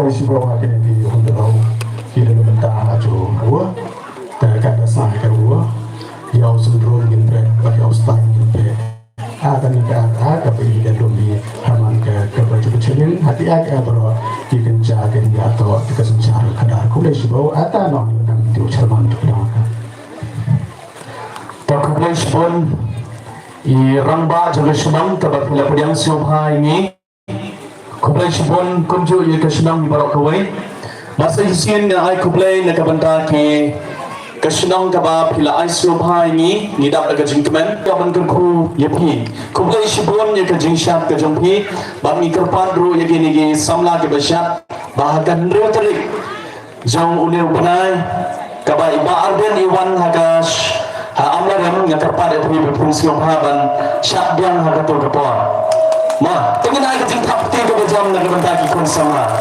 Sibawa kini di Hondarau kini mentah ajo gua terkait dasar gua yang sendiri ingin ber bagi austan ingin ber akan ada bagi dan domi haman ke baju kecilin hati agak bro ikan jagen atau dikasih cara kadar kulai sibawa atau non yang itu cerman untuk dong tak kulai sibawa i ramba jaga semang terdapat yang siapa ini kublai sibon kumju ye kesenang di barok kawai masa isin na ai kublai na kabanta ke kesenang kaba pila ai subha ini nidap aga jingkmen kaban ku ye phi kublai sibon ye ke jingshat ke jongphi bami kerpan ro ye gini ge samla ke basyat bahagan ro terik jong une ubnai kaba iba arden iwan hagash ha amla ram ya kerpan ye phi fungsi ban syabdiang hagatul kapor ma tingin ay kating tapti ko bajam na kabantaki kon sama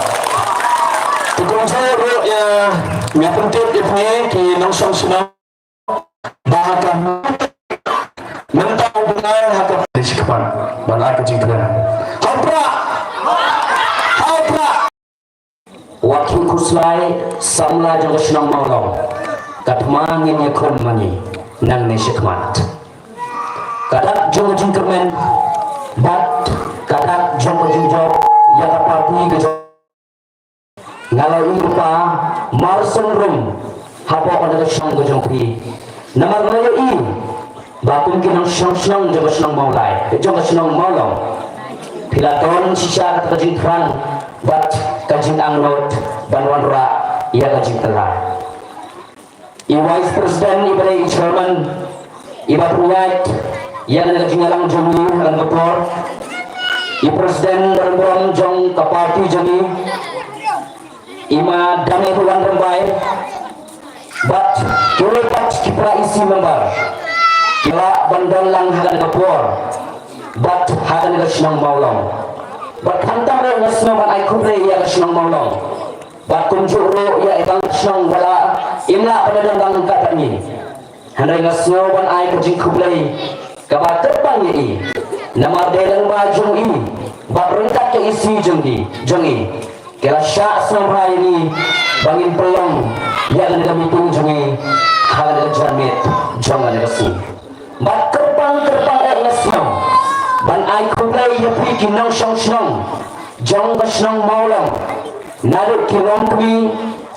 tukong joro ya nga puntit ipne ki nang siyang sinaw bahakan mentang benar haka disikapan banar kejingkran hapra wakil kuslai samla jaga sinang maulaw katmangin ya kon mani nang nisikmat kadak jaga jingkran bat kadang jom jujur yang parti ke ngalau lupa marsen rum hapa pada sang gojongpi nama nama i bakun kinang sang jaga senang maulai jaga senang maulong pilaton sisa kajing kran bat kajing anglot banwan ra ia kajing telah i vice president ibalai chairman iba puyat yang kajing alang jomi alang betor i presiden dan jong ke parti jani ima damai hulan rembai bat kule bat kipra isi member kila bandang lang hagan kapor bat hagan ga sinang maulong bat hantam re ga sinang ban ai kubre ya ga sinang maulong bat kunjuro ya ibang sinang bala imla pada dandang katani handai ga sinang ban ai kajing kubre kabat terbang i nama delang bajung ini barentak ke isi jengi kira syak sampai ini bangin pelong yang ada mitung jengi hal ada jamit jangan ada si bat terbang esnong ban ai kublai ya pi kinang senang jang senang maulang narut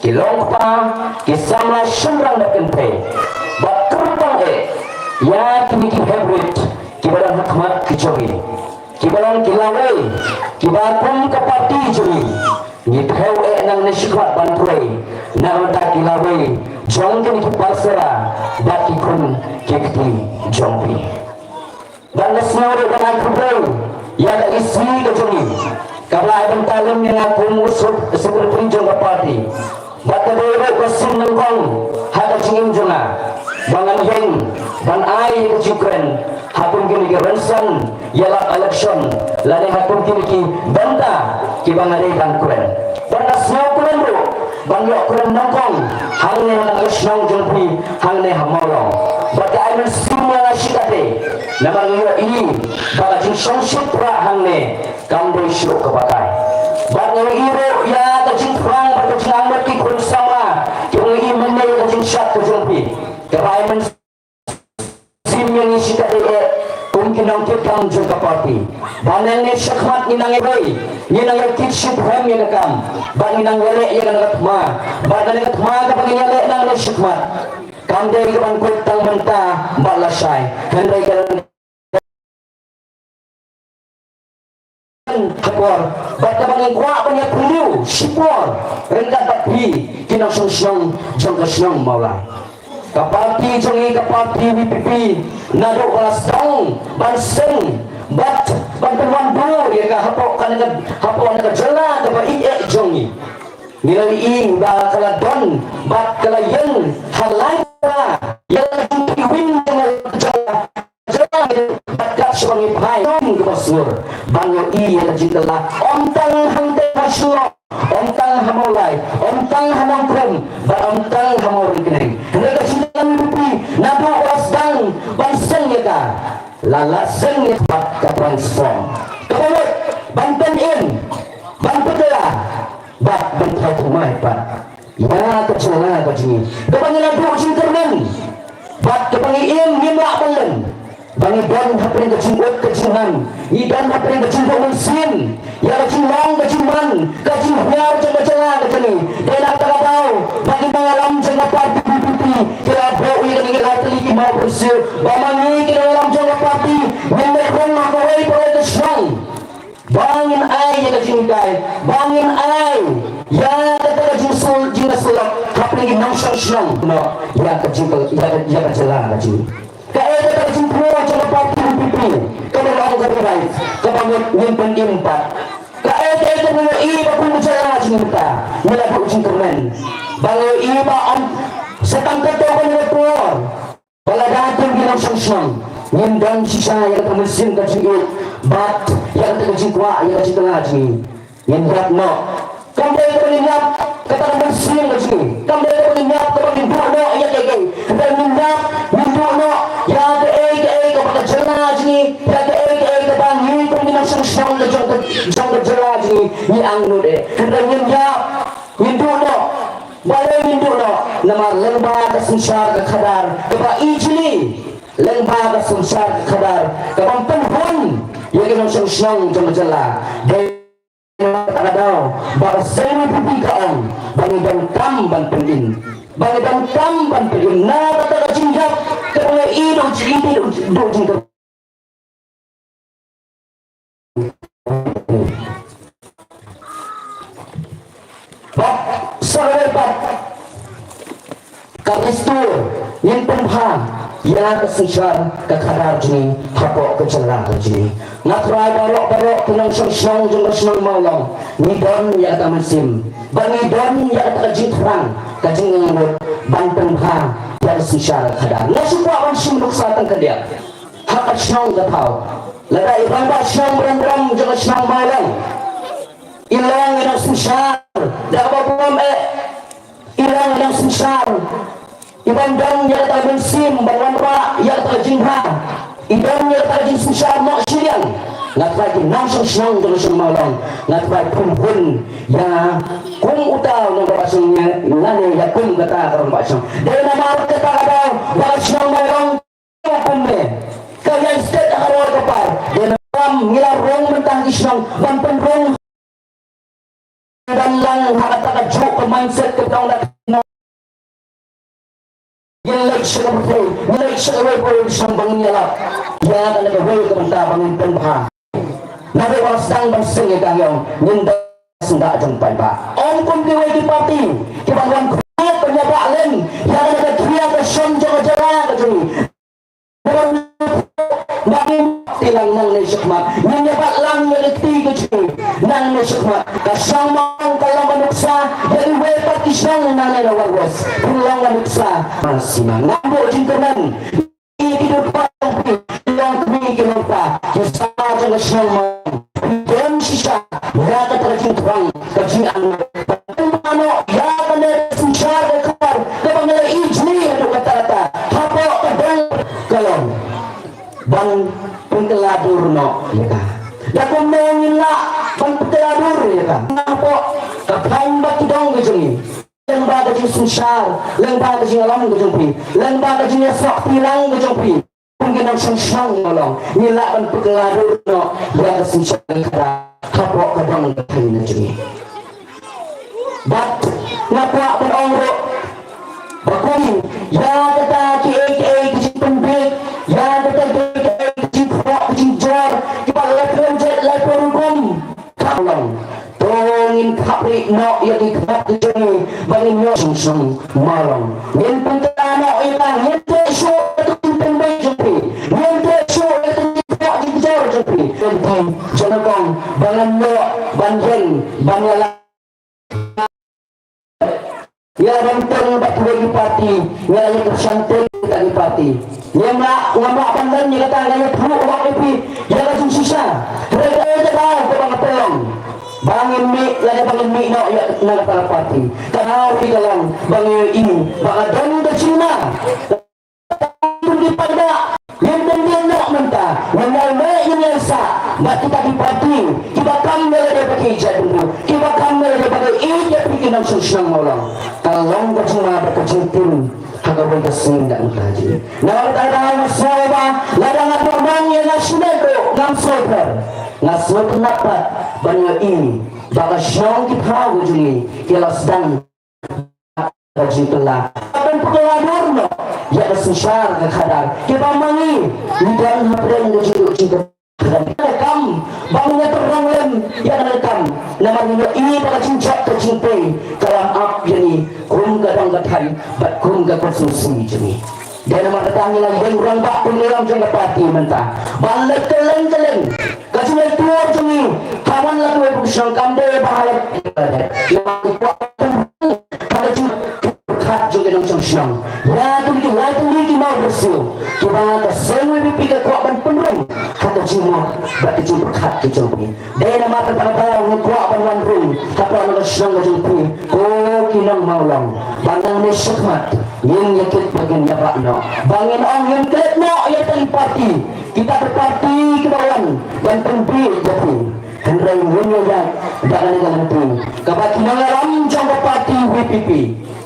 kilong pa kisamla semrang daken pe bat terbang ya kini hybrid kibaran hikmat kicogi kibaran kilawai kibarpun ke parti juri ngitheu nang nisikhat banturai nang ta kilawai jong kini kipasara bati kun kekti jongpi dan nesnore dengan kubrau ya da isi ke juri kabla ibn talim yang aku musuh seperti jong parti batadero kosin nangkong hada cingin jonga bangan heng ban ai kecikren hapun kini ke rensan ialah election lani hapun kini ki banta ki bangare dan kuren banda semua kuren bro bangyo kuren nangkong hangne nang esnong jengpi hangne hamolong bata ai semua nasikate nama ngio ini baga jing songsit pra hangne kamdo isro kepakai Bagay iro ya kajing perang kajing amat ki kun sama yung iman na yung kajing syat kajing pi kapay man sim yung isi ka kung kinangkit kang jung kapati banang ni syakmat ni nang ibay ni nang yakit syukram yung nakam bang nang yale yung nakatma bang nakatma kapag yale nang syakmat kanday kapang kultang manta balasay kanday kapang kapor bata bangin kuha pa niya puliw sipor rendah batbi kinang siyang jangkasyang mawala kapati jangi kapati wipipi nado kelas daung banseng bat bantuan do ya ka hapo ka jala ka iek jangi nilai ing ba kala don bat kala yang halai yang piwin jala bakat sebagai payung ke basur banyo iya jintala ontang hante basur ontang hamolai ontang hamongkrem ba ontang hamorin keneng hendak sintan pipi nado wasdang banseng ya ka lalaseng ya bat transform kebalik banten in bantela bat bantai kumai pat ya kecela kajini kebangilan dua jingkernen bat kebangiin nyimak belen bangi don hapin kejingot kejingan idan hapin kejingot mesin ya kejingan kejiman kejinyar jaga-jaga kejini denak takatau bagi mengalam jaga parti pipi kira bau yang ingin teliki mau bersih bamangi kira alam jaga parti memekron makawai pada kesyang bangin ai ya kejingkai bangin ai ya kata kejinsul jinasulak hapin nangsyang no ya kejingkel ya kejela kejini kaya kata jumpa cara parti pipi kalau orang berbaik kebangun nyimpen impat kaya kata punya iba pun bicara cinta melakukan cintaman bagai iba on setang kata orang bertuar kalau datang bilang sang nyimpan sisa yang termesin kecil bat yang terkecil kuat yang kecil lagi nyimpan no kembali terlihat kata mesin kecil kembali terlihat kata nyimpan no yang kecil kembali nyimpan no ya ke kepada jelas ni ya ke kepada ni kombinasi sang le jong jelas ni ni angnu de hendak mindu no balai mindu no nama lembaga sensar ke kadar kepada ijli lembaga sensar ke kadar kepada penhun ya ke sang jong jelas de takadau bahasa pipi kaon bagi dan kam ban pendin bagi dan kam ban pendin na kata jinjap kepada ido do jinjap bak sahabat karistur yang penham ya kesisar kekadar jini hapok kecelah jini ngakrai barok tenang syong jengka senang maulong nidon ya kata mesim banidon ya kata kajit terang kajing ngemut banten ha ya kesisar kadar nasupa on simduk selatan kedia hakat senang gatau lada ibamba senang berendam jengka senang maulong ilang yang sisar dah apa ilang yang sisar iban dan ya tak bensim bangun ra ya tak jinha iban ya tak jin susah mak syirian nak lagi nang senang terus malam nak lagi pun ya kum utau nang pasungnya ngane ya kum kata orang pasung dari nama kata ada pasung malam kum ne kaya stet harus kapal dan ram ngilarong mentang isang banten rong dan lang kata juk mindset ke tahu nak nilai sekali pun sambang nyala ya kan ada boleh kementar bangun penbah nabi wasang bangseng ya kayong ninda sendak jumpai pak om pun di parti kebangunan kuat penyabak len yang ada kria ke som jaga-jaga ke sini bagi tilang nang ni syukmat menyebab lang ngerti ke sini nang ni syukmat kasamang kalau manuksa dari wepat isang nang ni nawarwas pulang manuksa masih ngambo jintenan hidup pangpi yang kami kenapa kisah jangan semang dan sisa mereka terjun terang kajian mana ya pada susah dekar kepada ijni itu kata-kata apa kadang kalau bang penteladur no ya dah komengin lah bang penteladur ya kan apa kapan bak dong ke jeni lembaga jeng sunsar lembaga jeng alam ke jengpi lembaga jeng sakti lang ke jengpi mungkin ang sang nolong nilaban paglalaro no ya sunsar kada kapok kadang kayo na jeni but napwa penongro bakuni ya kata ki ki pembek ya kata ki prok ki jor ki palatron jet la perugum kalong tongin kapri no ya di kap jeni bangin yo sung malong yen pentano ita yente so tu pembek jepi yente so itu prok ki jor jepi tentang janakong bangan yo banjen bangala ya rentang tak boleh dipati ya yang tersantai tak dipati ya nak ngamak pandan ni kata ya perlu waktu pi ya langsung susah mereka aja tahu kebang pelong bangin mi lagi bangin mi no ya nak parapati tahu di dalam bangin ini bagadon ke Cina itu dipada yang dia nak mentah yang lain yang sah nak kita dipati kita kami ada pakai jadul kita kami ada pakai ini bikin langsung senang malam kalau kau cuma berkecintin agak berkesin dan kaji nak ada masalah ladang apa orang yang nasional tu ngasih kenapa banyak ini bagai syang kita tahu jadi ialah sedang kaji telah apa pengalaman no ya kesusahan kadang kita mangi tidak hampir menjadi cinta rekam bangunnya terang lem yang rekam namanya ini pada cincak tercintai dalam ap jadi kum gadang gadai bat kum konsumsi jadi dan nama datangnya lagi yang orang bak peniram jangan pati mentah balik keleng kasih tua jadi kawan lagi berkusang kandai bahaya yang pada kat juga dong senang ya tu itu lah tu lagi mau bersih kita semua dipikir kuatkan penuh kata cuma berarti cuma kat kecil dan nama terpandang kuatkan wanrung kata orang senang kecil kau kinang maulang bandang ni sekat yang yakit bagian jabak no bangin orang yang kelip no yang terlipati kita berparti kebawan dan pembeli jadi Hendrai Mulia jangan dengan itu kebakinan alam jangka parti WPP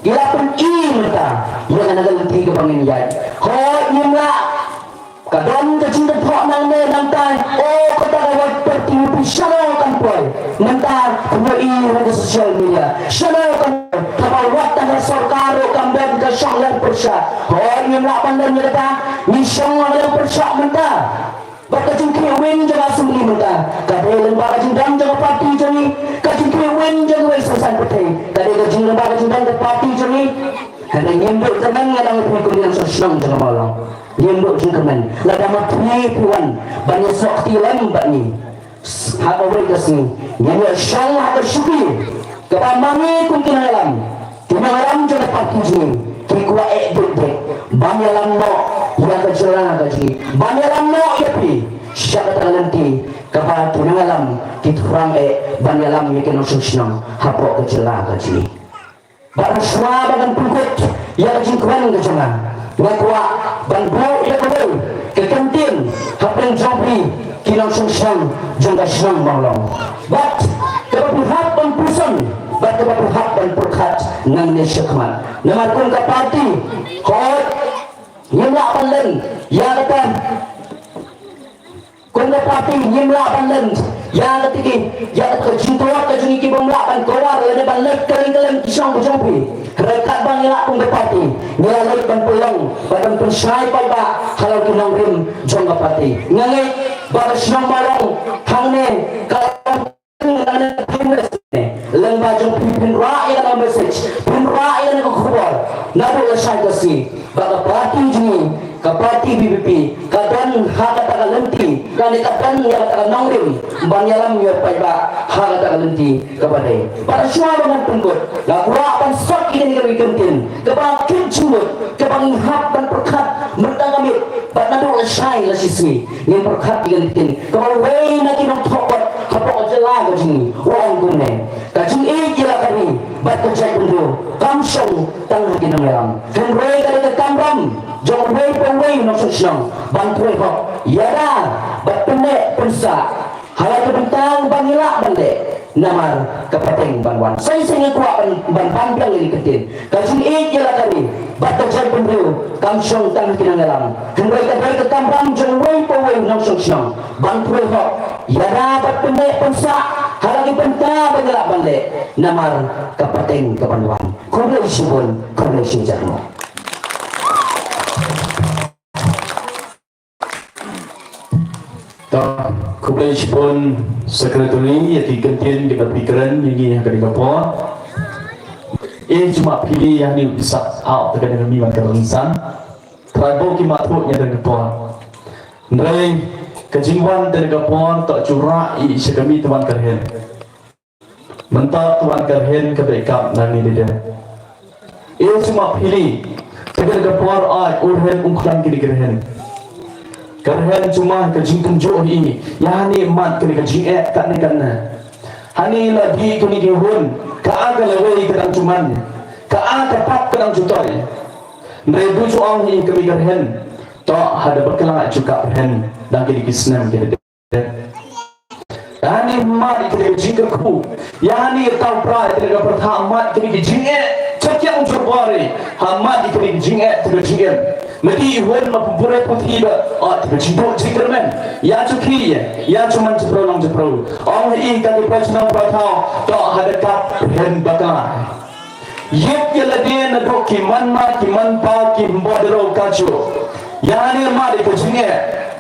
gila pun mereka yang ada nanti ke bangin jai kau nyemla kadang kecinta kau nangme nantai oh kata kau parti WPP sana kan boy nantai punya di sosial media sana kan kapal waktu sarkar kambing ke syahlan persya kau nyemla pandang mereka nisang yang persya mentah Bakajin kewin jaga sembeli muda, kadang lembaga jindang jaga parti jani, kajin kewin jaga wesasan putih, kadang kajin lembaga jindang jaga parti jani, kadang nyembuk teman kadang pun yang sosial jaga malam, nyembuk jingkeman, lada mati puan, banyak sakti lembat ni, apa mereka sini, nyembuk syallah bersyukur, kepamangi kuntin alam, tinang alam jaga parti jani, kikuat dek, banyak lama yang kejelang gaji banyak lama ya pi siapa nanti kapal tunang alam kita orang banyak lama yang kena senang hapok kejelang gaji baru semua bagan pungkut yang jingkuan kejelang ngakwa bantu ya kau ke kantin hapeng jampi kena senang jangka senang malam bat keberhak dan pusan bat keberhak dan perkat nang nesyakman namarkun ke parti kau nyemla panlen ya kata kunda parti nyemla panlen ya kata ya kata cintua ke juni ki bomla pan kawar le ban lek kering kisang jampi rekat bang ya kunda parti nyala ban pulang badan pun sai pai ba kalau kinang rim jongga parti ngai ba sinang malong hangne kalau lembaga jong pimpin rakyat dalam message pimpin rakyat yang kekuat nabu lesai kasi baga parti jini ke parti BBP kadan hak kata lenti kan dikatakan ya kata nangrim banyalam ya paiba hak kata lenti kepada pada semua dengan pengkut lakukan pan sok ini kami kentin kebakin cumut kebangin hak dan perkat mertangamit pada nabu lesai lesismi yang perkat dikentin kalau wei nak kinong tokot kapok jelah kajing orang gune kajing jelah kami bat kejai kundu kamsong tangga kinang yalam kan rei kali ke kamram jong rei pengwei nok sosong bantuai kok yada bat pendek pensa halai kebentang bangila bande namar kapateng banwan saya kuat ban pandang ini ketin kajing jelah kami batak jan penriu kamsong tang kinangalam hembrai kadai ketambang jengwei pawai nangsong sinang ban puroi hok ya dapat pendek pensa halagi penta banyak balik namar kapateng kabanwan kumlai sibun kumlai sinjarno. Kumpulan pun sekretari yang digantian dengan pikiran yang akan digapur. Cuma pilih yang ni bisa out dengan miwan kerangsan. Tribal kimat pun yang digapur. Nrai kejingwan dari gapur tak curah sekami tuan kerhen. Mentah tuan kerhen kebaikan nani dia. Cuma pilih dengan gapur urhen ungkulan kini kerhen. Kerana cuma kejing tunjuk ini, yang ni mat kena kejing tak ni kena. Hani lagi kini dihun, kaa kelewai kerang cuman, kaa tepat kerang jutoi. Rebu cuang ini kami kerhen, tak ada berkelang juga kerhen, dan kini kisnam kena. Hani mat kena kejing kerku, yang ni tahu prai kena pertama kini kejing cekiang jubari, hamat kena kejing kejing. Mesti ihwan mempunyai putih bercinta cintaman. Ya cuki ya cuman ceprolong ceprol. Orang ini kali percuma bertau tak ada kap hen bakal. Yep ya lagi nadok kiman pa kimbodero kacu. Yang ni mari kecingnya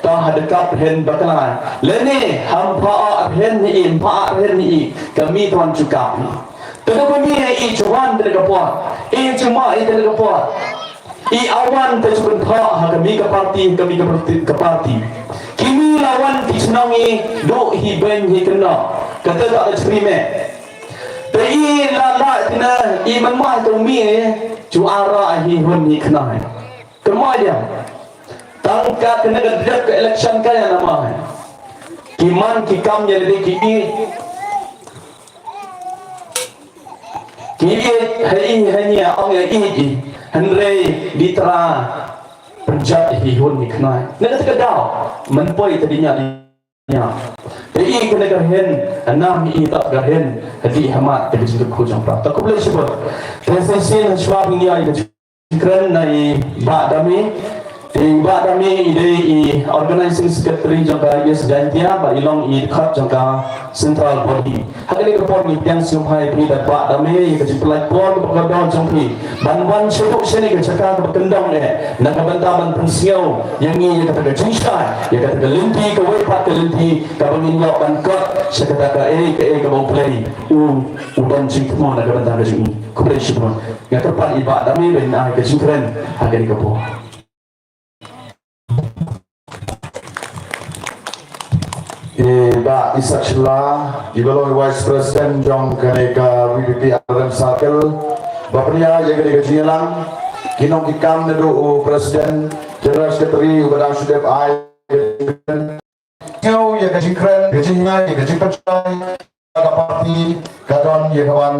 tak ada kap hen bakal. Lene hampa hen ni kami tuan cukap. Tetapi ni cuman terlepas. Cuma terlepas. Awan tersebut kami ke parti. Kini lawan disenangi duk hiben hikena. Kata tak ada cerime. Tapi lala tina memang tumi juara hihun hikena. Kemana dia? Tangkat kena gedek ke election kaya nama. Kiman kikam jadi kini. Kini hanya orang ini. Henry ditra penjat hihun ni kenai. Nak kata kedau menpoi tadinya dia. Jadi kena kerhen enam ini tak kerhen hadi hamat jadi situ kujang prak. Tak boleh sebut. Tesesin sebab ini ada keren nai bak dami. Bak dami ide organizing secretary jangka yes jantia ba ilong i khat jangka central body. Hakani report ni yang sumpai pri dat bak dami ke platform berkadang jangki. Banwan sebut sini ke cakap berkendang nak bantaban pensiau yang ni kata ke jingsa ya kata ke linti ke wepat ke linti ke bangin ban kot sekata ke ke bang play udan jingmo nak bantang ke jing kubresi pun ya tepat ibak dami ben ke jingkren hakani ke po. Pak Isak Shila, Ibalong Vice President Jong Kaneka VPP Alam Circle, Bapaknya yang kena kejilang, Kinong Kikam Nedu Presiden General Secretary Ubadang Sudep I, Kau yang kejingkren, kejingnya, yang kejingpercay, Parti Kadon yang kawan.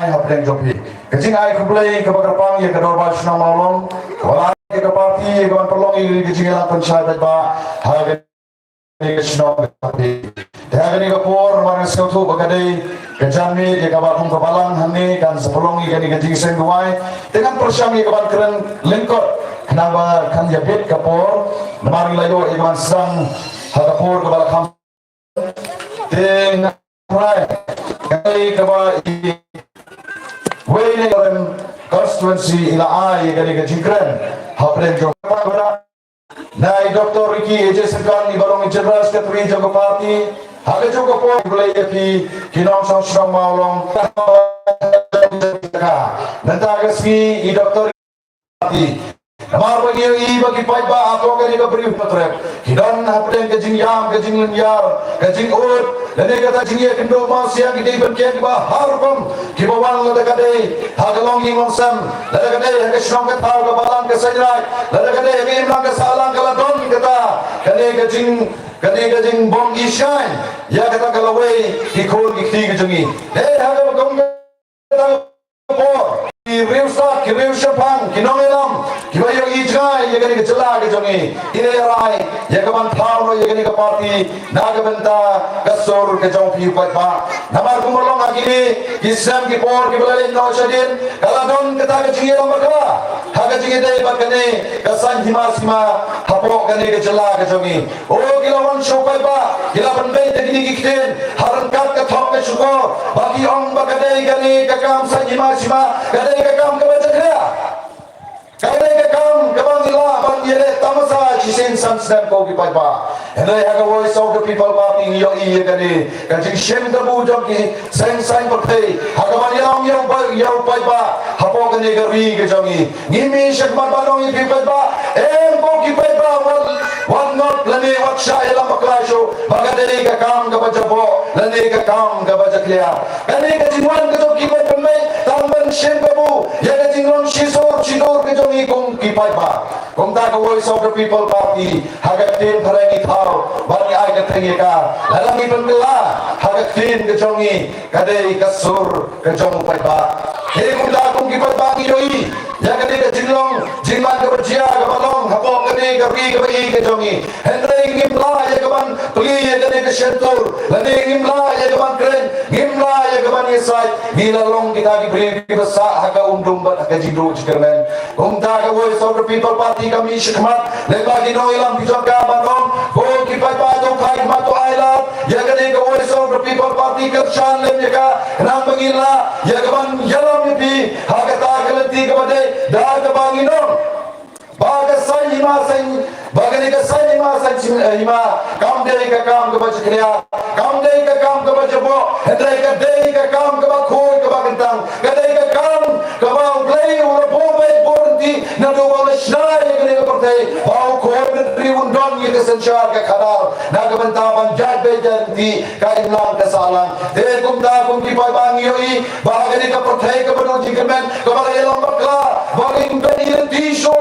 Hapdeng Jompi, kejing ai kumplai kebakarpang yang kedor baju nama Maulong, kawan ke parti kawan perlong ini kejingan pensyaitat ba harga kesno parti. Dah ni kapur mana sekau bagadai kejami dia kawan kebalang hani kan sepelong ini kejing senduai dengan persyami kawan keren lengkot kenapa kan jabit kapur nemari layo iman sang kapur kebal kam dengan rai kai kawan Wei dalam konstituensi ila ai gani kejingkren hapren jo pada nai Dr. Ricky Eje Sekan Ibalong General Secretary Jago Parti haga jo ko boleh yapi kinong song maulong nanta gasmi I Dr. Parti Namar bagi bagi paiba atau kali ke beri patrep. Hidan hapden kejing yam, kejing lenyar, kejing urut. Dan dia kata jingnya kendo manusia kita berkian kiba harpam. Kiba wan lada kadai, hagalong ingong sam. Lada kadai haga syong ketau ke balang ke sajrai. Lada kadai haga imlang ke salang ke ladon kata. Kadai kejing bom isyan. Ya kata kalawai kikul kikti kejungi. Haga bagong kata por. Riusak kiriu syapang kinongelam kibayo ijai ya gani kecela ke jongi ire rai ya kaman thau no ya gani ke parti naga benta kasur ke jong piu pat ba namar kumolong agini kisam ki por ki balale no shadin kaladon kata ke jinge lamaka haga jinge dai bakane kasan hima sima hapo gani kecela ke jongi o kilawan shopai ba kilawan bei tegini kikten haran kat ka thok ke shuko bagi ong bakade gani kakam san hima sima kadai kakam ke baca kaya kadai kakam ke bang ila bang yele tamasa chisen san snap ko ki pai ba and I have a voice of the people parting yo I gani kajing shem da bu jom ki sen san por thei hagaman yam yo pai ba hapo gani ga ri ke jongi ngimi shakman ba no I pi pai ba em ko ki pai ba wal not lane wat sha ila maklasho bagadai kakam ke baca bo lane kakam ke baca clear kani ka jingwan ke ki pai pemai tamban shem babu ya ka jinglong shisor chidor ke jongi kong ki pai ba kong ta ka voice of the people party hagat tin tharangi thau bani ai ka thengi ka lalangi pembela hagat tin ke jongi kadai kasur ke jong pai ba he kong ta kong ki pai ba ki yoi ya ka ka jinglong jingman ke berjia ke balong hapo kani ka ri ke bai ke jongi hendrai ngimla ya ka ban pli ya kani ke shentur lani ngimla ya ka ban kren ngimla ya ka ban yesai ngila long kita ki beri ki besa haka undum bat haka jidu jikermen umta ka voice of the people party kami shikmat leba ki no ilam bijak ka banom ko ki pai pa to khai ma to aila ya kani ka voice of the people party ka chan lem ya ka nam bangila ya ka ban yalam bi haka ta galati ka bade da ka banginom baga sai hima sai bagani ka sai hima sai hima kam dei ka kam ka bach kriya kam dei ka kam ka bach bo hendrai ka dei ka kam ka ba khoi ka ba gantang ka dei ka kam ka ba play ur bo be borti na do wala shnai ka ne ka portai au khoi be tri undon ye ka sanchar ka khanar na ka banta ban jat be janti ka imlan ka salang de kum da kum ki pai bang yoi bagani ka portai ka bano jikermen ka ba yelam bakla bagin ka ni ti show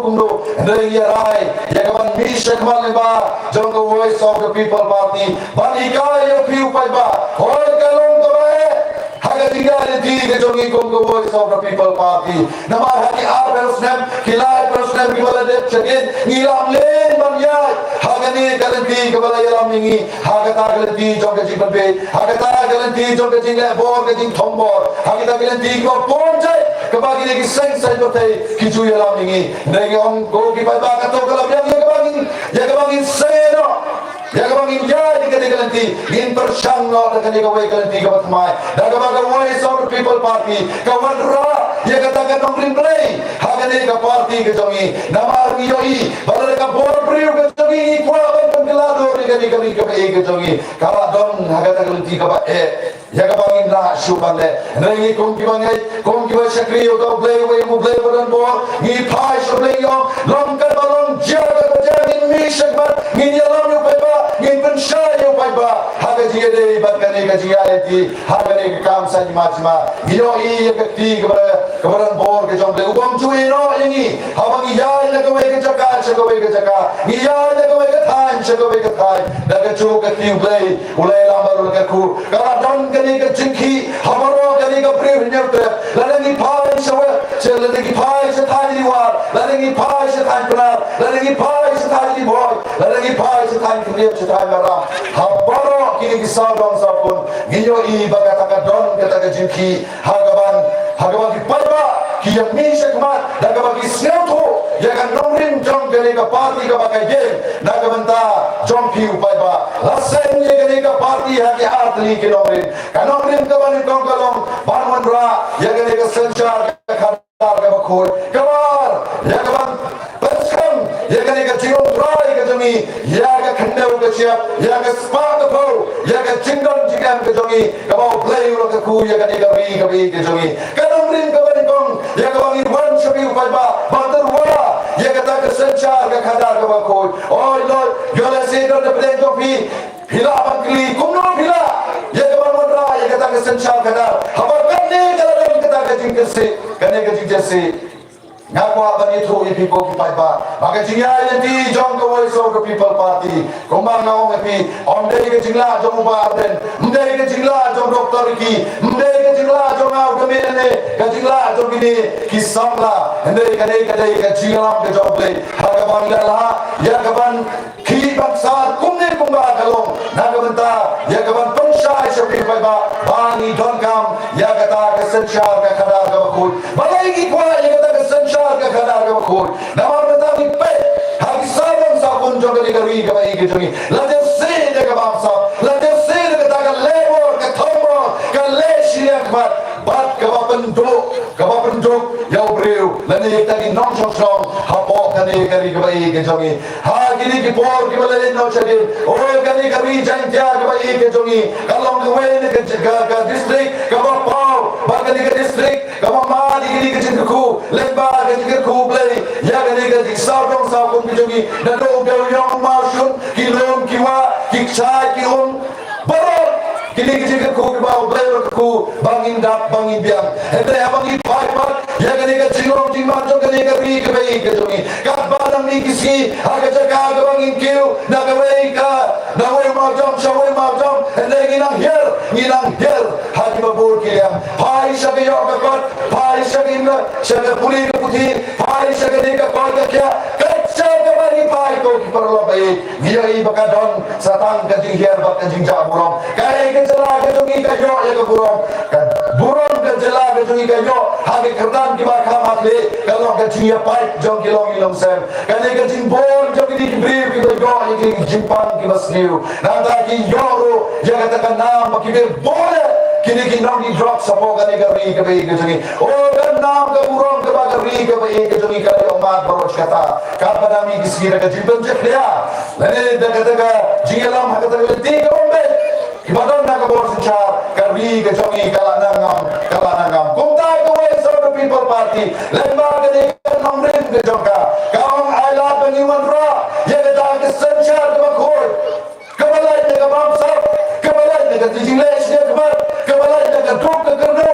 kumdo hendrai ya rai ya kaman mishak malba jongo voice of the people party bani ka yo piu pai ba hoi kalong to hai haga tinggal di ke jongi kongo voice of the people party namar haki ar persnem kilai persnem ki bala de chakin ngilam len ban ya haga ni galanti ke bala yalam ningi haga ta galanti jonga jiban be haga ta galanti jonga jinga bor ke jing thombor haga ta galanti ko pon jai ke bagi ni seng sai botai ki ju yalam ningi negi on go ki pai ba ka to kalam ya ke bagi seno ya ke bagi jadi ke galanti in persang no da ke wei galanti ke batmai da ke bagi voice of the people party ka wadra ya ke ta ka nongrin play haga ni ka party ke jongi namar mi yoi bala ka bor priu ke jongi kwa ba pengkelado ni ke jongi kala don haga ta galanti ka ba ya ka bagi na shubale negi kong ki ba shakri yo ka play we mu play badan bo ni phai so play yo long ka balong jaga ka jagi mi shakmat ni yalam yo pai ba ni pen sha yo pai ba haga ji de bat ka ne ka ji ai ti haga ne kam sa ji ma yo I ya ka ti ka badan bor ke jong play ubam chui no ni habang ya la ka we ka jaka ni ya la ka we ka than da ka chu ka ti play ulai lam ba ka ku ka don ni ka jinki hamaro ka ni ka priv nyerte lalangi phai sawa lalangi phai sa thai ni war lalangi phai sa thai plar lalangi phai sa thai ni boy lalangi phai sa thai kriep sa thai mara hamaro ki ni sa dong sa pun ngiyo I baga ta ka don ka ta ka jinki hagaban ki parba ki yang mi sakmat da ka bagi sneuto ya kan nongrin jong ka ni ka party ka bagai game da ka banta jong pi upai ba lasen ye ka ni ka party ha ki atli ki nongrin kanongrin ka bani kong kalong banwan ra ya ka ni ka sanchar ka khadar ka bakhoi kabar ya ka ban paskam ya ka ni ka jingong rai ka jongi ya ka khandeu ka chiap ya ka spa ka bo ya ka jingong jigam ka jongi ka ba play ro ka ku ya ka ni ka bi ka jongi kanongrin ka bani kong ya ka bani wan shabi upai ba bandar wa ya ka ta ka sanchar ka khadar ka bakhoi oi lord yola se do the play of hila bangli kumno hila ya ka ban ra ya ka ta ka sanchar khadar habar kanne kala ka ta ka jing se kane ka jing se ngakwa bani thu I people ki pai ba baga jingya ti jong ka Voice of the People Party kumbang naong epi omdei ke jingla jong barden mdei ke jingla jong doktor ki mdei ke jingla jong au ke mene ke jingla jong ini kisangla mdei ke jingla ke joble hagaban gala ya gaban ki bangsa kumne kumba galong nagabanta ya gaban pangshai shapi ba bani donkam ya kata ke senchar ke khadar ke bakul balai ki kwa ya kata ke senchar ke khadar ke bakul namar bata ki pe hagi sabon sabun jogani gari ke bai ke jongi la de se de ke bamsa la de se de kata ke lebor ke thomo ke leshi akbar bat ke bapen do ya breu la ne ta ki non chong hapo kane gari ke bai ke jongi ha gini ki por ki bale no chage o gani gari jang tia ke bai ke jongi kalong ke we ne ke district ke ba gani ke district ke ma di gini ke jingku lemba ke jingku play ya gani ke sabon sabun ke jongi na do ke yong ma shun ki lom ki wa ki chai ki baron kini kecil ku bau belajar ku bangin dak bangin biang ente abangi pai ya gani ke cilong jingman jong gani ke ri ke bai ke jongi kat barang ni kisi aga jaga ke bangin kiu na ke wei ka na wei ma jong shawei ma jong ente nginang her haji babur kiliang pai shabe yo ke kot pai shabe na shabe puli ke puthi pai shabe ni ke kol ke kya kacha ke bari pai ko ki perlo bai dia i bakadon satang ke jing her bak ke jing ja burong kai ke jela ke jongi ke yo ya ke burong ke jela ke jongi ke yo hage kerdan ki ba khamat le kalau ke jing ya pai jong ki long sem kane ke jing bor jong ki brir ki yo ya ki jing pan ki basniu nanda ki yoro ya kata kan nam ki be bole kini ki nam ni drop sapo kane ke ri ke bai ke jongi o kan nam ke burong ke ba ke ri ke bai ke jongi ka yo mat baroch kata ka padami ki sira ke jing ben je khya lane daga jingelam hakata le ti ke ombe Kimadon na kabor senchar karbi ke jongi kala nangam kumta ke Voice of the People Party lemba ke de nomrin ke jongka kaong aila pengiwan ra ye ke ta ke senchar ke bakor kebalai de ke bamsa kebalai de ke tijingles de ke balai de ke duk ke kerdo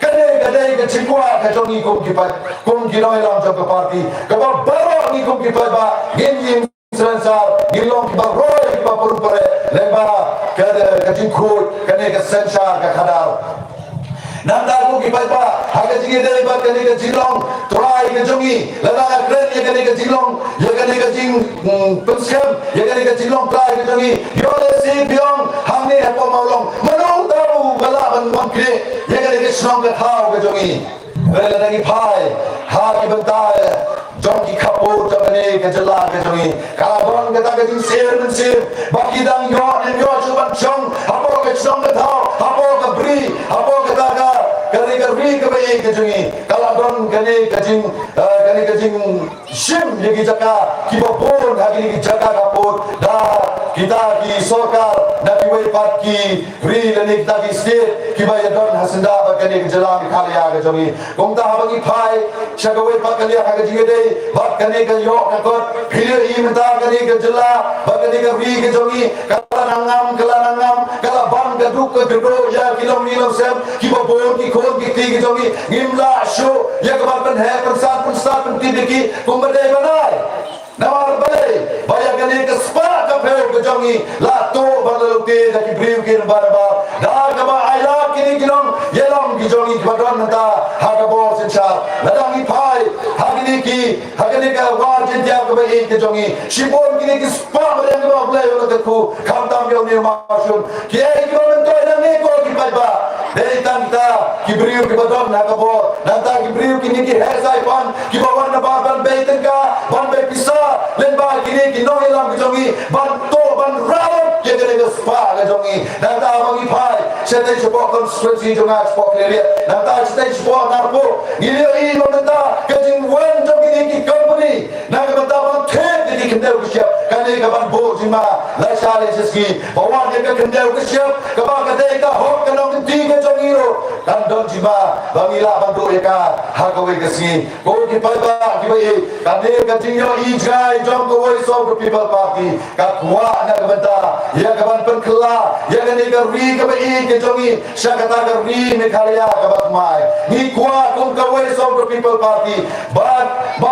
kade ke chikwa ke jongi kum ki noi lam jong ke party ke baro ni kum ki ba gin sensar gilong ki ba roy ki ba pare lemba ke jingkut kane ke sensar ke khadar nanda ku ki ba haga jingi dei ba kane ke jilong trai ke jongi lana kren ye kane ke jilong ye kane ke jing penskem ye kane ke jilong trai ke jongi yo le si biong hamne hapo maulong manong tau bala ban kre ye kane ke snong ke thau ke jongi vela nagi phai ha ki bantai jong ki kapur jangane ke jela ke jongi kalabon ke ta ke jing sir baki dang yo chuban chong hapo ke chong ke thau hapo ke bri hapo ke ta ka ri ke bai ke jongi kalabon ke jing shim ye ki jaka ki bopon hagi ki jaka kapur da kita ki sorkar na ki wei pat ki ri le kita ki state ki bai don hasenda ba ke jela ki khalia ke jongi kumta habangi phai shagawei pat ke lia ka jing dei bak kane ke yo ka kot phile i mata kane ke jela bak kane ke ri ke jongi kala nangam kala bang ke duk ke do ya kilom sem ki bon ki khon ki ti ke jongi ngimla sho ya ka ban hai pan ti de ki kumbade banai nawar bale baya kane ke spa ka phe ke jongi la to balalu te da ki briu ki barba da ka ba aila kini kilom yelom ki jongi badon nata ha ka bo sencha ladang i phai hagini ka war jen dia ka bai ke jongi shibon kini ki spa ba yang ba play lo ku kam tam yo ni ma shun ki ai ki ban to na ne ko ki ba dei tan ta ki briu ki badon na ka bo na ta ki briu kini ki hai sai pan ki ba wan na ba ban bai tan ka ban bai pisa len ba kini ki no elam ki jongi ban to ban raw ye ke spa ka jongi na ta ba ki phai setai shpo constituency jonga shpo le na ta setai shpo na po ile i lo ta ke jing wan ki company na ka bata ban the ki kendau ke siap kane ka ban bo jima la shale siski bawan ye ka kendau ke siap ka ba ka dei ka hok ka nong ti ke jongiro dan don jima bangila ban do ye ka ha ka we ke si ko ki pa ba ki bai ka ne ka jing yo i jai jong ko Voice of the People Party ka kwa na ka bata ye ka ban pen kla ye ka ne ka ri ka bai ke jongi sha ka ta ka ri me khalia ka ba mai ni kwa kum ka Voice of the People Party ba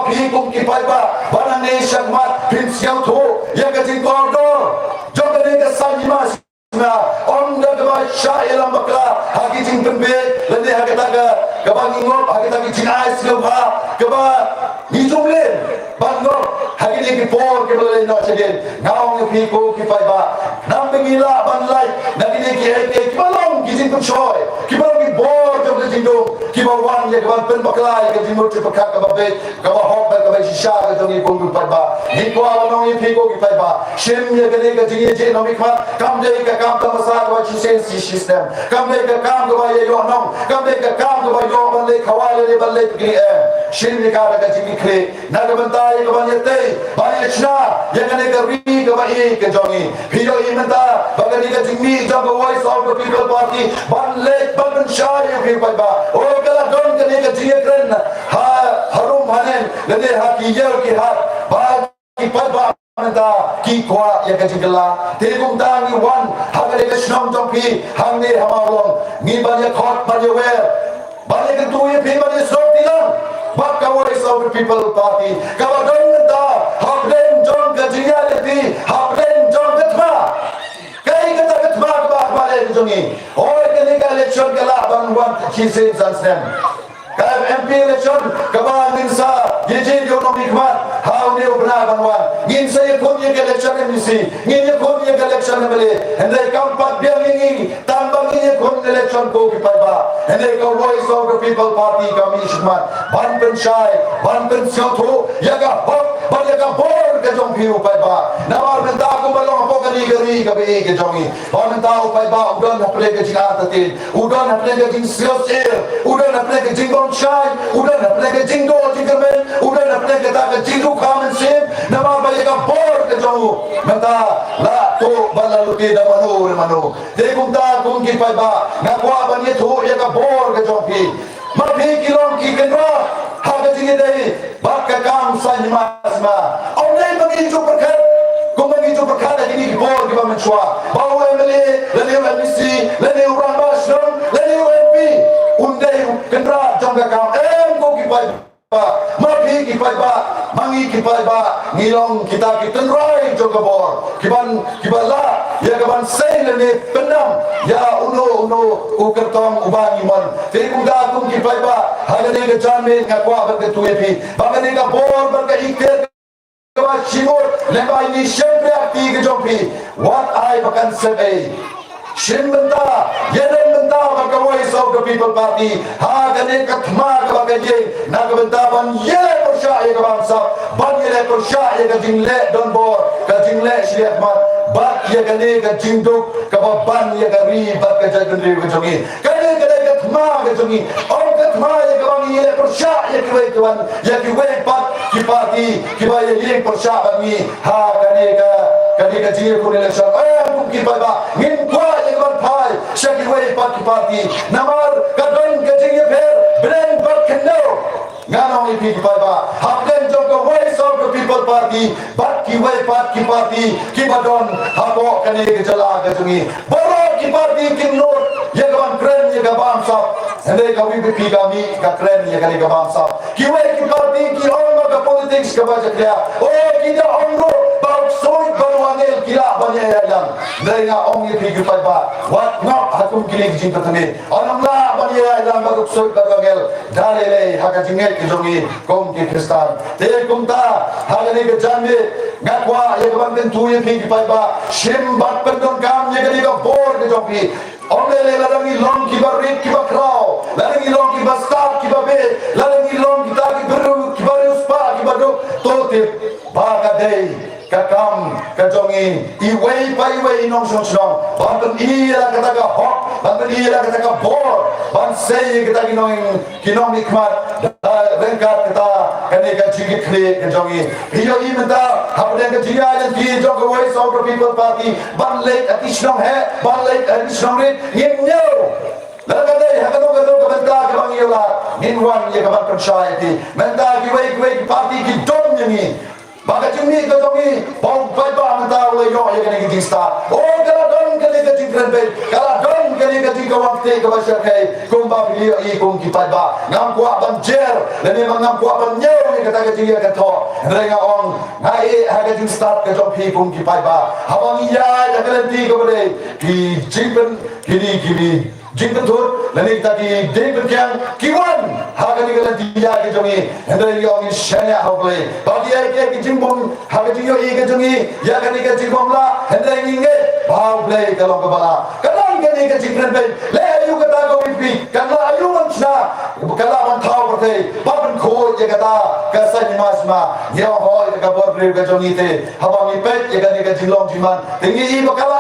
bhi kum ki pai ba banane shakmat prinsip tu yang kecil koridor jangan ada sanjimas on the Shah Elam Bakla, Haki Jing Pembe, Lende Hakataka, Kabangingop, Hakataki Chinai Silva, Kaba, Nijumlin, Bangop, Hakini before Kibble not again. Now the people keep by Nambingila, Banlai, Nagini, Kibalong, Gizing Choy, Kibalong board of the Jindo, Kiba one, Yakan Bakla, Yakimu Chipakaka, Kaba Hop, Kaba Shisha, Johnny Pungu Paiba, Nikwa, no people keep by Shim Yakaneka, Jin, Nomika, come take a camp to Masada, what she says, system. Come make a camp to buy your nom, come make a camp to buy your Lake Hawaii, Lake Green, Shinika, Jimmy Clay, Nagamantai, Kabanete, Bayachna, Yakaneka Reed, Kabai, Johnny, Pio Imenta, Baganika Jimmy, the voice of the people party, one lake, Bagan Shire, people by Ogaladon, Kanika Jiakren, Harum Hanen, Lede Haki Yoki Hat, Bagi Papa. Ki kwa ya kajigala tegum tangi wan hagale kashnam jompi hangne hamalong ni banya khot banya wer banya kentu ye phi banya sop tilang bakka voice of the people party kawadon da hablen jong kajiya leti hablen jong katma kai kata katma ba bale jongi oi kene ka election kala ban wan chi se zansem MP election kaban minsa yeje economic man how ne ubna banwan ngin se kon ye election misi ngin ye kon ye election mele and they come back being tambang ye kon election ko ki paiba and they go voice of the people party commission man ban pen shai ban pen syotho yaga hop ban yaga bor ke jong piu paiba nawar ben ta ko balong po kali gari ka be ke jongi ban ta o paiba udon hapre ke jina tatin udon hapre ke jing syosir udon hapre ke jing Shine, udah nak pergi jingdo jinggamen, udah nak pergi kita jingdu kamen sim, nama bayi ka bor ke jauh, menta la to balalu tidak manu, jadi kumta kumki paiba, ngakwa bani tu ya ka bor ke jauh pi, mapi kilong ki kenra, harga jingi deh, bak kam sanjmasma, orang bagi itu perkara. Kumagi itu perkara ini bor kita mencuat, bawa MLA, lalu MBC, lalu orang Basram, lalu MP, undai kendra jangka kam, ko kipai ba, mapi kipai ba, mangi kipai ba, ngilong kita rai jangka bor, kibala, ya kaban say lalu penam, ya uno ukertong ubang iman, jadi kuda kum kipai ba, hanya dengan jamin ngakwa berketuepi, bagaimana dengan bor berkeikir. Shimur, lembai ni sempre akti ke jompi. What I bahkan say, Shim benda, yeden benda bagi voice of the people party. Hagane katma ke bagi ye, nak benda ban yele persya ye ke bangsa, ban yele persya ye ke jingle don bor, ke jingle syariat mat, bat ye kene ke jinduk, ke ban ye ke ribat ke jagan ribat ke jongi. Kene katma ke jongi, orang katma ye ke bang yele persya ye ke wei tuan, ye ke wei bat. Kipati, kibaya yang persyabat ni, kani kecil pun election. Mungkin pada ngin kuah yang berpai, syakir wei kipati. Namar kadon kecil per, brand berkendau. Ngano ini pada, hablen joko voice of the people party, baki wei kipati, kibadon, habo kani kejala kecungi. Borok kipati kinur, yang keren yang bangsa. Hendai kami kami keren yang kali bangsa. Kiwei kipati kion politics ke baca dia. Oh kita ongo bau soy bau angel kila banyak yang. Mereka ongi pergi pada. What not hakum kini kijing tertemi. Orang lah banyak yang bau soy bau angel. Dalile hak kijingnya kijungi kom ki Kristan. Dia kumta hal ini kejambi ngakwa yang kebanten tu yang pergi pada. Shimbat pendon kam yang kini kabor kijungi. Orang lalang ilong kibar rit kibar kraw, lalang ilong kibar start kibar be, lalang ilong kita kibaru kibar uspa kibaru totip bagadei kakam kajongi iwei pai wei nong song song, banten ira kata ka hok, banten ira kata ka bor, ban sei kita kinong nikmat, rengkat kita kene kacigi kre kajongi, hiyo imenta hapde kajiya yang ki jong voice of the people party, ban late atishnong he, ban late atishnong rit. Ngimnyo, lagay hagano kabanta kabang iyola, nginwan ye kabang persyati, menta kiway party ki dom nyangi, baga jumi kajongi, pong paiba menta ulay yo ye kene kijista, oh kala don kene kijingren be, kala don kali ka jing ka wakti ka ba kai kung ba video i kung kipai ba ngam kwa ban jer le ni ngam kwa ban nyeu ni kata ka jing ka tho renga ong ngai ha ka jing start ka jong pi kung kipai ba habang iya ya ka ti ka bale ki jing ben kini jing betul lani tadi day berkian kiwan haga ni galan dia ke jongi hendra yong shanya hoble bagi ai ke jing bom haga jing yo i ke jongi ya kan ni ke jing bom la hendra nge bau ble kalong kepala kadang ke ni ke jing ben le ayu kata ko pi kala ayu man chna kala man thau berte baban ko ye kata ka sai mas ma ye ho ka bor ble ke jongi te habang i pet ye kan ni ke jing long jiman tingi i bakala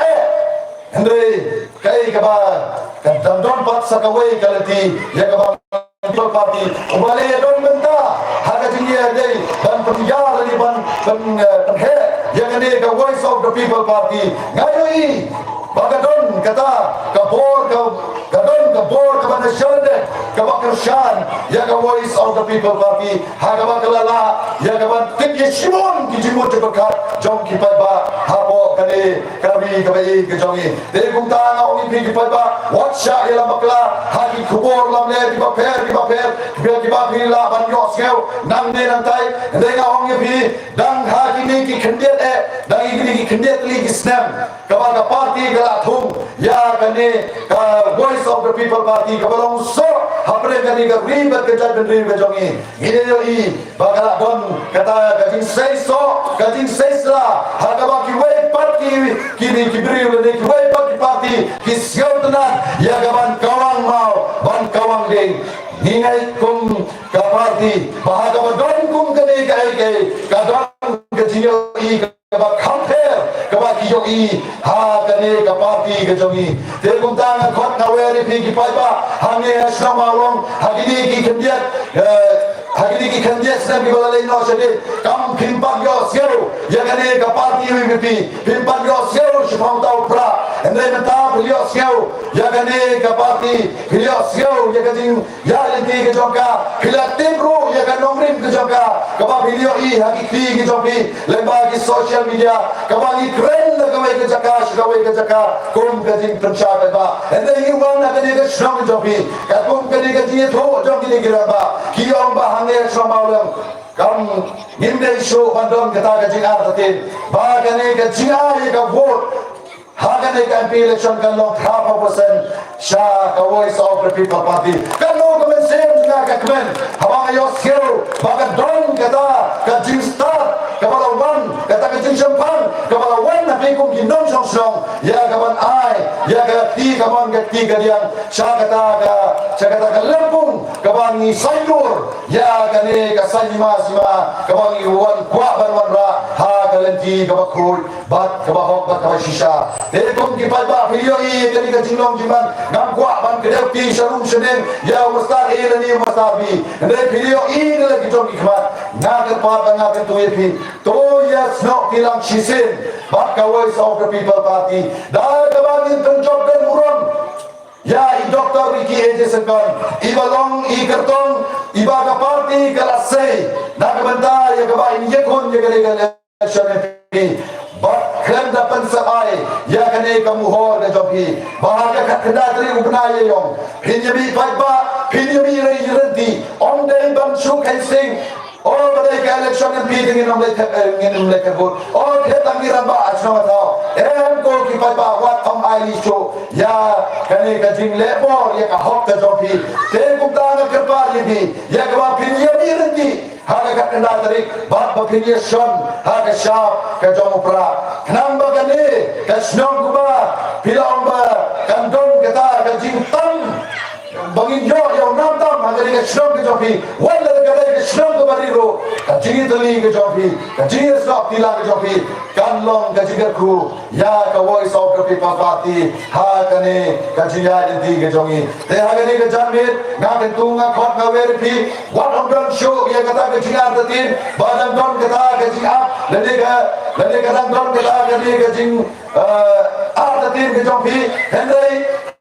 Andre kai kaba don pat sakawai kalati ya kaba people party wale don benta haga jingia dei ban penjar ni ban he ya ngane ka voice of the people party ngai bagadon kata kabor ka ban shande ka bakrushan ya ka voice of the people party haga bakalala ya ka ban tik shimon ki jimot berkat jom ki ba hapo kane kami kabai ke jongi de kumta nga ongi pi pa ba watcha ila makla hagi khubor lam le ki ba pher la ban yo skeu nang ne nang tai de nga ongi pi dang hagi ni ki khendet dang igni ki khendet li ki snam ka ba ka party ka thum ya kane ka voice of the people party ka balong so hapre kani ka ri ba ke jai ben ri ke jongi ide yo i ba ka don kata ka jing sei la haga ba ki wei party kini kibri le ki wei party ki siautna ya gaban kawang mau ban kawang ding ningai kum ka party bahaga badon kum kene kai ka don ke jio i ka ba compare ka ba ki jo i ha kene ka party ke jongi te kum ta na khot na we ri ki pai ba hange asrama long hagini ki khendiat sem ki balai no chade kam phimpak yo sero ya kane ka party wi pi phimpak yo sero shpang ta upra endre mata philio sero ya kane ka party philio sero ya kajing ya lenti ke joka philatim ru ya kan nomrim ke joka ka ba philio I hakiki ke joki lemba ki social media ka ba ki trend ka wai ke jaka shawai ke jaka kum kajing prancha ka ba endre hi wan na kane ke shram joki ka kum kane ke ji tho joki ni giraba ki ong ba hange shamaulem kam nimde show bandon kata ka jing artatin ba kane ke jia ka vote Hagan MP election kan long 0.5% sha ka voice of the people party kan lo komen sem na ka kmen habang ayo skill bagan don kata ka jing start ka bala wan kata ka jing champagne ka bala wan na pe kum ginom song ya ka ban ai ya ka ti ka ban ka ti ka diang sha kata ka lempung ka ban ni sayur ya ka ne ka sanima sima ka ban i wan kwa ban wan ra ha ka lenti ka ba khul bat ka ba hok bat ka ba shisha Telekom ki pai ba video I kani ka jinglong jiman ngam kwa ban ke deu pi sharum shenen ya ustad e ni ustad bi ne video I ne la ki jom ki khma na ka pa ba na ka tu ye pi to yes no ki lam shisen ba ka voice of the people party da ka ba ni tum job ben muron ya I doctor Ricky Eje Sengkon I balong I kartong I ba ka party ka lasai na ka banta ya ka ba in ye kon ye ka election pi But klan dapan sabai ya kane kamuhor na jobi bahaga katkada tri ubna ye yong pinjami paiba pinjami rei renti on day ban shu kai sing all the election and meeting in umle kabut all khetang iramba asma tha em ko ki paiba wat om ai show ya kane ka jing lebor ya ka hok ka jobi te kumta na kirpa ye ya ka pinjami renti haga katkada tri bat bapinye shon haga shap ka jomupra Kenamba kani kasnong kuba pilang ba kandong kita kajing tam bangin yo yang nam tam agari kasnong ke jopi wala kata kasnong ke bariru kajing tali ke jopi kajing stop tilang ke jopi kanlong kajing ku ya ka voice of the people party ha kani kajing ya inti ke jongi te agari ke jamit ngaken tunga khot ka verifi what on don show ya kata kajing artatin badam don kata kajing ap lade ka dan don kata kajing kajing artatin ke jopi hendai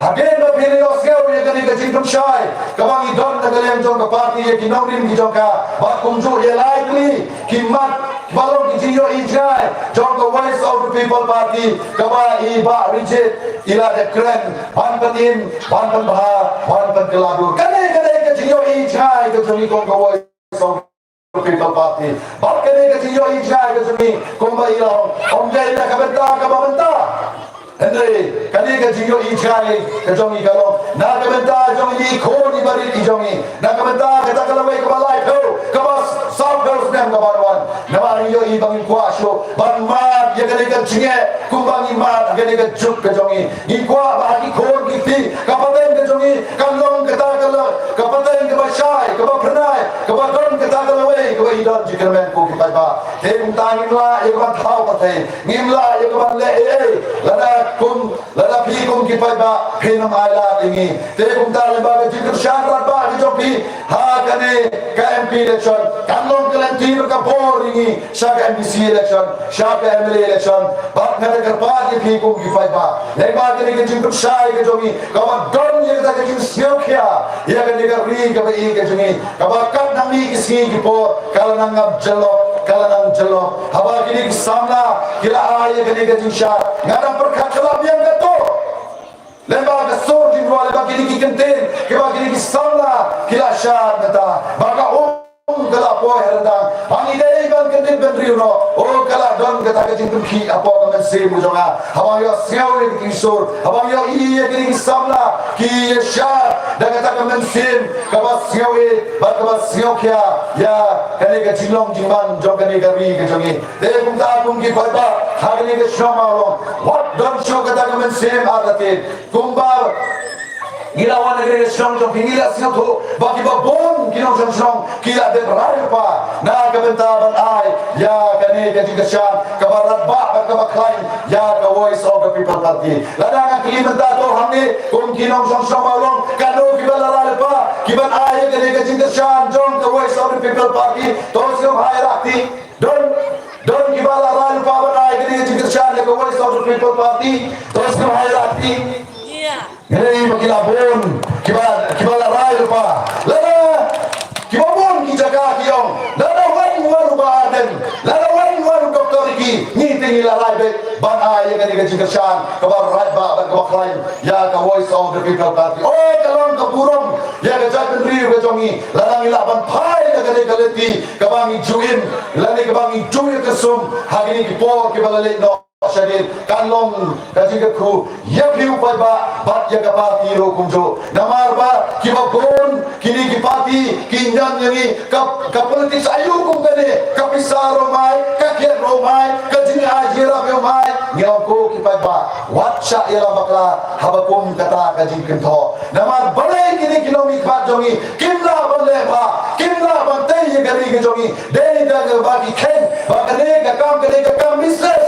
again no video skeu ya kani kajing jing tum shai kawangi don na galem jong ka party ye kinaurin ki jong ka ba kumju ye likely kimat balong ki jiyo ijai jong ka voice of the people party kaba i ba rigid ila de kren pantatin pantan bha pantan keladu kane ka jiyo ijai ka jong ka voice of people party ba kane ka jiyo ijai ka jong ko ba ila om dai na ka benta Andre, kani ka jiyo ijai ka jongi kalo, na ka benta jongi ko ni bari ki jongi, na ka benta ka takalaway ka balay ko, ka bas South Girls nem ka barwan, na mari yo ibang kwasyo, ban mat ya kani ka jinge, kumbang mat kani ka juk ka jongi, ikwa baki ko giti, kapaten ka jongi, kalong ka takala, kapaten ka basay, ka ba pranay, ka ba don ka takalaway, ka ba idon jikaramen ko kitay ba, te kung tangin la, ya ka ban tao patay, ngimla, ya ka ban le, kum lada pi kum ki pai ba phenam aila dingi te kum ta le ba ji krishan rat ba ji jopi ha kane ka MP election kanlong kalen ti ka por dingi sha ka MPC election sha ka MLA election ba na ka ba ji pi kum ki pai ba le ba ke ji krishan ke jomi ka ba don ye ta ke ji sio kya ya ka ni ka ri ka ba i ke jomi ka ba kat na mi ki si ki por kala na ngap jelo haba kini samna kila aye kini ke jinsha ngada perkhat kala biang gato lemba ka sor di ruale ba kini ki kenten ke ba kini ki samna kila shad ngata baka kala po heranda ani dei ban kenten ben riuno o kala don kata ke jingkum ki apo ka men se mu jonga haba yo seau ki sor haba yo iye kini ki samna ki shad daga ta ka men sim ka ba seau ba ka ba seau kya ya kani ka jilong jingman jong kani ka ri ka jongi de kum ta kum ki ba hagni ka shoma lo what don show ka ta ka men sim agate kumba Gilawan negeri Islam jom pinggila singa tu bagi babon kinong Islam kila de berapa na kebentaran ai ya kani jadi kesan kebarat ba kebaklain ya the voice of the people party ladang kilimenta tu hamni kum kinong Islam balong kanu kibalara lepa kiban ai kani jadi kesan jom the voice of the people party tos yung hierarchy don kibalara lepa ban ai kani jadi kesan the voice of the people party tos yung hierarchy Ini bagi labun, kibala rai lupa, lada kibabun kijaga kiong, lada waru baden, lada waru doktor ki, ni tinggi rai bet, ban ay yang ni kejigasan, kabar rai ba ban kabar lain, ya ka voice of the people party, oh kalong kaburong, ya kejagan riu kejongi, lada ngila ban pai kagani kaleti, kabangi juin, lada kabangi juin kesum, hari ni kipor kibala no. Syadid kanlong kajiga ku ya piu pai ba bat ya kapati ro kumjo namar ba kibabon kini kipati kinyan yani kapolitis ayu kum kane kapisaro mai kakien ro mai kajini ajira be mai ngau ko kipai ba watcha ila bakla habakum kata kajing kento namar bale kini kilomi khat jongi kimla bale ba kimla bante ye gari ke jongi dei dag ba ki ken ba kane ka kam business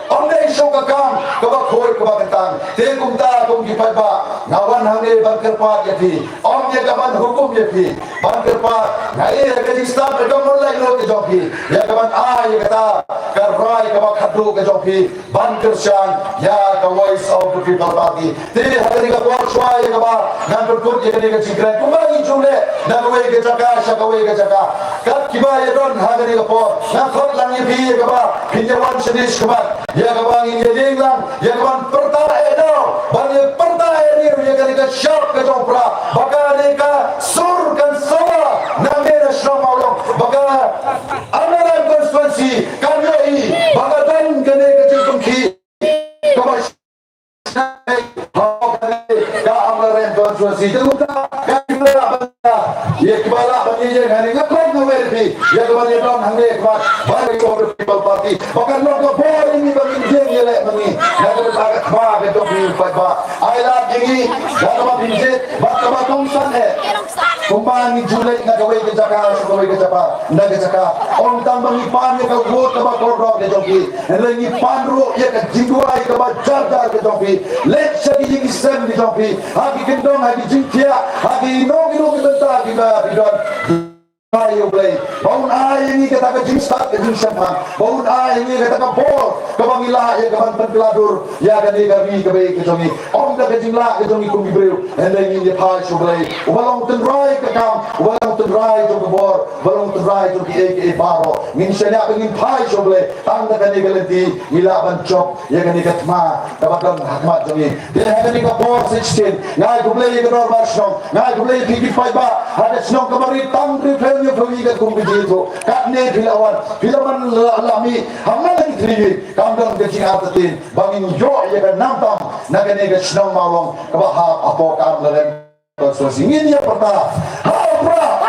Onde show ka kam kaba khoi kaba ketang te kum ta kum ki pai ba ngawan hange ban kerpa ya thi om ye kaman hukum ye thi ban kerpa ngai ke jistam ke dom lai lo ke jopi ya kaman a ye kata karai kaba khadu ke jopi ban kersan ya ka voice of the people party te hari ka por shwa ye kaba nan kur ye ke jikran kumba ni chule nan we ke jaka shakawe ke jaka kat kiba ye don hari ka por na khot lang ye phi ye kaba pinjawan shadish kaba ya kabang ingeding lang ya kabang pertara edo bani pertara eri ya kali syok ke jompra baka nika sur kan sawa namena shrama ulong baka amaran konstituensi kanoi baka dan kene ke cilkum ki kabas ka amaran konstituensi temuta ye kibala bani ye ngani ngakon ngawerpi ya kabang ye don hange kbat bani ko people party baka logo boring bagi jeng yele bagi naga tagat ba ke to bi ba ai la dingi naga ba pinje ba ka tongsan he kumbang julai naga we ke jaka so we ke japa naga jaka on tambang ipan ye ka go ka ba ko ke joki le ni panro ye ka jingwai ka ba jar ke joki let sagi jing sem ke joki ha ki kendong ha ki jingtia ha ki no ke benta ki ba bidon ayo play baun ay ini kata ke jinsat ke jinsaman baun ay ini kata ke bor ke bangila ya ke ban pengladur ya kan di kami ke baik ke jomi om Long da kajing la ke jong ikum ibreu and then in the pie shoblay ubalong ten rai ke kam ubalong ten rai jong bor ubalong ten rai jong ke baro min shania pengin pie shoblay tang da kani galenti ila ban chop ye kani katma tabakam hakmat jong dia kani ka bor 16 ngai gublay ke dor bar snong ngai gublay pigi pie ba ada snong kamari tang ri fel yo pagi ke kum biji to katne filawan filaman lami hamma lagi tri kamdang ke jing atatin bangin yo ye kan namtam nagane ke snong malong ka ha apo kam lalem so singin ya perta ha pra